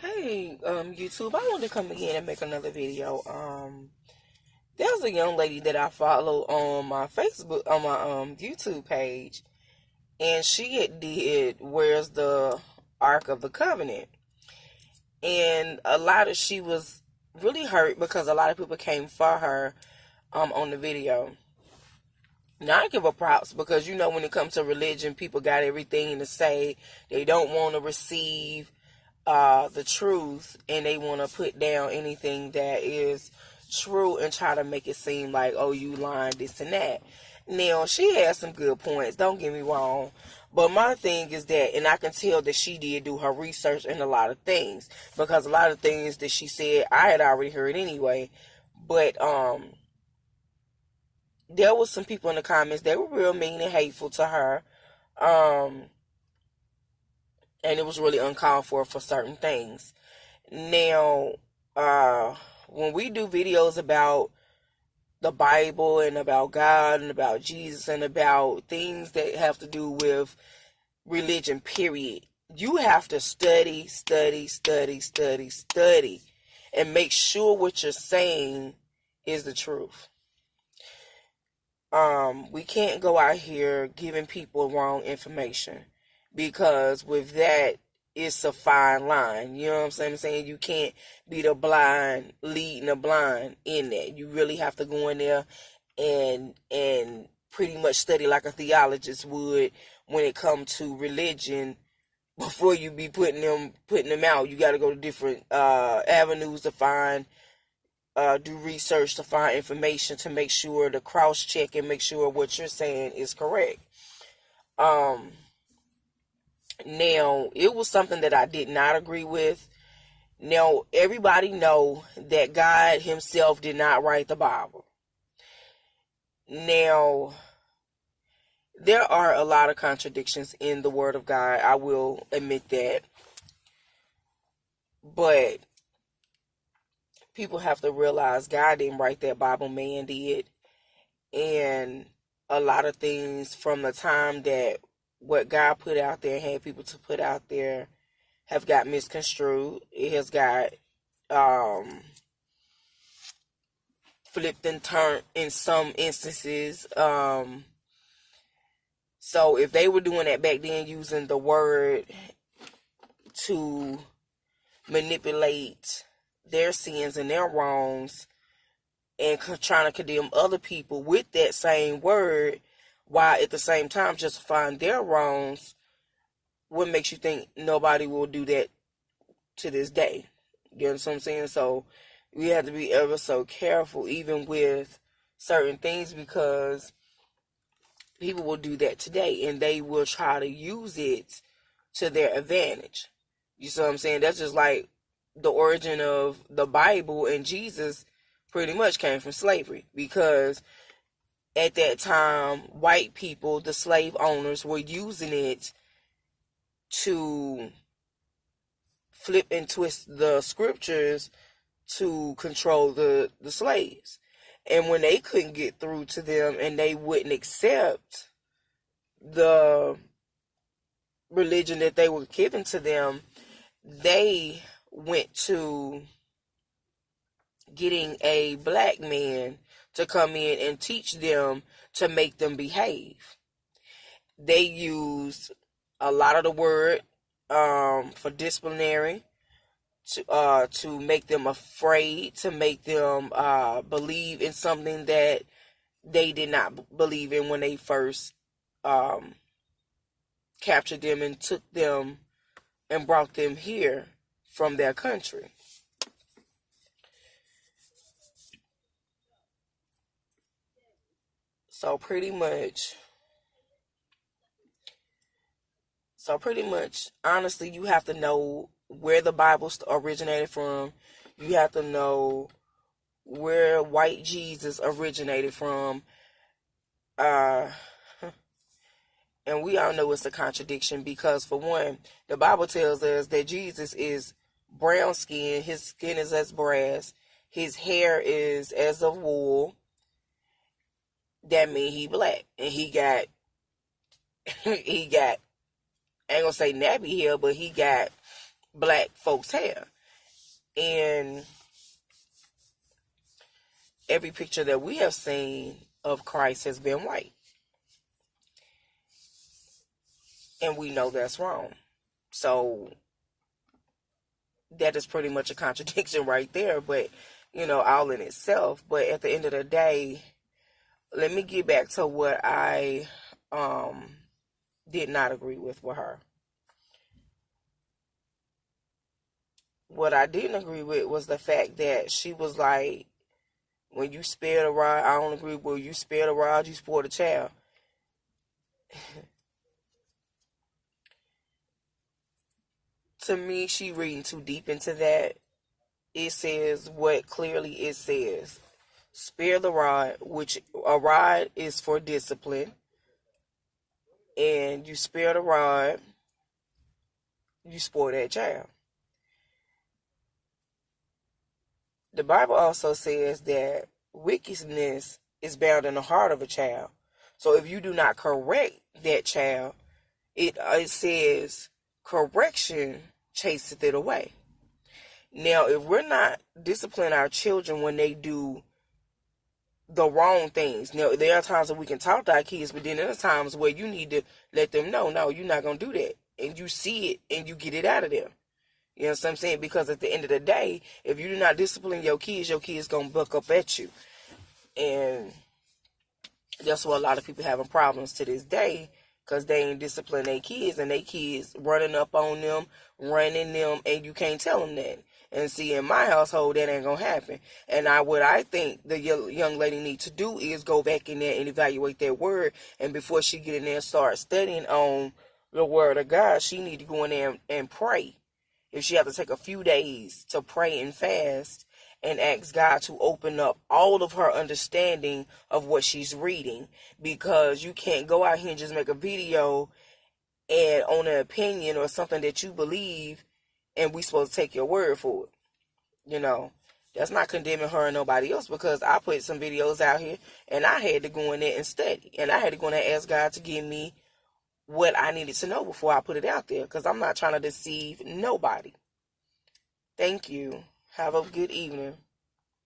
Hey, YouTube, I wanted to come again and make another video. There's a young lady that I follow on my Facebook, on my YouTube page, and she had did Where's the Ark of the Covenant? And she was really hurt because a lot of people came for her on the video. Now, I give her props because, when it comes to religion, people got everything to say. They don't want to receive the truth, and they want to put down anything that is true and try to make it seem like, oh, you lying, this and that. Now, she has some good points, don't get me wrong, but my thing is that, and I can tell that she did do her research in a lot of things, because a lot of things that she said I had already heard anyway. But there was some people in the comments that were real mean and hateful to her. And it was really uncalled for certain things. Now, when we do videos about the Bible and about God and about Jesus and about things that have to do with religion, period, you have to study, and make sure what you're saying is the truth. We can't go out here giving people wrong information, because with that, it's a fine line. You know what I'm saying? You can't be the blind leading the blind in that. You really have to go in there and pretty much study like a theologist would when it comes to religion. Before you be putting them out, you got to go to different avenues to find, do research to find information, to make sure to cross check and make sure what you're saying is correct. Now, it was something that I did not agree with. Now, everybody know that God himself did not write the Bible. Now, there are a lot of contradictions in the Word of God. I will admit that. But people have to realize God didn't write that Bible, man did. And a lot of things from the time that what God put out there and had people to put out there have got misconstrued. It has got flipped and turned in some instances. So if they were doing that back then, using the word to manipulate their sins and their wrongs, and trying to condemn other people with that same word, while at the same time justifying their wrongs, what makes you think nobody will do that to this day? You know what I'm saying? So we have to be ever so careful, even with certain things, because people will do that today, and they will try to use it to their advantage. You see what I'm saying? That's just like the origin of the Bible and Jesus pretty much came from slavery, because at that time, white people, the slave owners, were using it to flip and twist the scriptures to control the slaves. And when they couldn't get through to them and they wouldn't accept the religion that they were giving to them, they went to getting a black man to come in and teach them to make them behave. They used a lot of the word for disciplinary, to make them afraid, to make them believe in something that they did not believe in when they first captured them and took them and brought them here from their country. So pretty much, honestly, you have to know where the Bible originated from. You have to know where white Jesus originated from. And we all know it's a contradiction, because for one, the Bible tells us that Jesus is brown skin. His skin is as brass. His hair is as of wool. That means he black. And he got, I ain't gonna say nappy hair, but he got black folks' hair. And every picture that we have seen of Christ has been white. And we know that's wrong. So that is pretty much a contradiction right there, but, all in itself. But at the end of the day, let me get back to what I did not agree with her. What I didn't agree with was the fact that she was like, when you spare the rod, I don't agree with you spare the rod, you spoil the child. To me, she reading too deep into that. It says what clearly it says. Spare the rod, which a rod is for discipline. And you spare the rod, you spoil that child. The Bible also says that wickedness is bound in the heart of a child. So if you do not correct that child, it says correction chaseth it away. Now, if we're not disciplining our children when they do the wrong things, now there are times that we can talk to our kids, but then there are times where you need to let them know, no, you're not going to do that. And you see it and you get it out of them. You know what I'm saying? Because at the end of the day, if you do not discipline your kids going to buck up at you. And that's why a lot of people having problems to this day, because they ain't discipline their kids, and their kids running up on them, running them, and you can't tell them that. And see, in my household, that ain't going to happen. And what I think the young lady needs to do is go back in there and evaluate that word. And before she get in there and start studying on the word of God, she need to go in there and pray. If she have to take a few days to pray and fast and ask God to open up all of her understanding of what she's reading. Because you can't go out here and just make a video and on an opinion or something that you believe, and we supposed to take your word for it. That's not condemning her and nobody else, because I put some videos out here and I had to go in there and study. And I had to go in there and ask God to give me what I needed to know before I put it out there, because I'm not trying to deceive nobody. Thank you. Have a good evening.